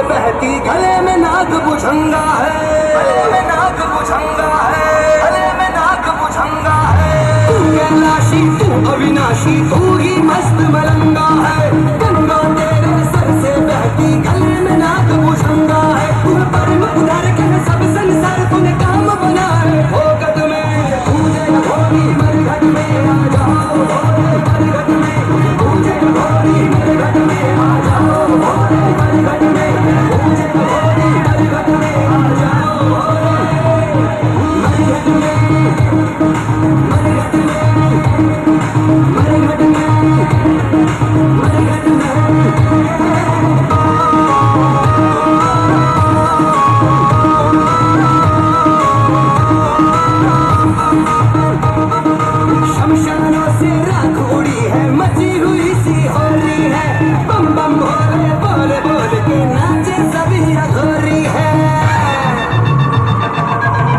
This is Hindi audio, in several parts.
बहती गले में नाग बुझंगा है, गले में नाग बुझंगा है, गले में नाग बुझंगा है। तू कैलाशी तू अविनाशी तू ही मस्त मलंगा है, गंगा तेरे सर से बहती गले में नाग बुझंगा है। तू परम उदार के सब संसार तूने काम बना है। भोगत में पूजे भोगी मरघट में आ जाओ, भोले मरघट में पूजे भोगी मरघट में आ जाओ, भोले मरघट में पूजे भोगी मरघट में आ जाओ, भोले मरघट में मरघट में मरघट में मरघट में। शमशानों से राख उड़ी है, मची हुई सी होली है, बम बम भोले बोले बोल के नाचे सभी अघोरी है,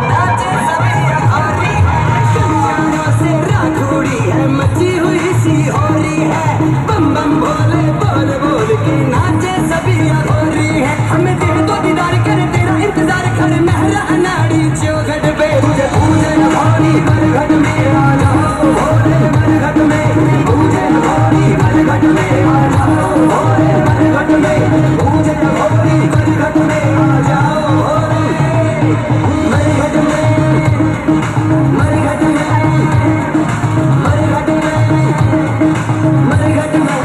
नाचे सभी अघोरी है। शमशानों से राख उड़ी है, मची हुई सी होली है, बम बम भोले बोले बोल के नाचे सभी अघोरी है। हमें दे दो दीदार कर तेरा इंतजार कर महरा अनाड़ी चौखट पे तुझे पूजे भोली मरघट में आ जाओ, भोले मरघट में पूजे भोली मरघट में आ जाओ, भोले मरघट में पूजे भोली मरघट में आ जाओ, भोले मरघट में मरघट में मरघट में मरघट में।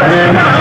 है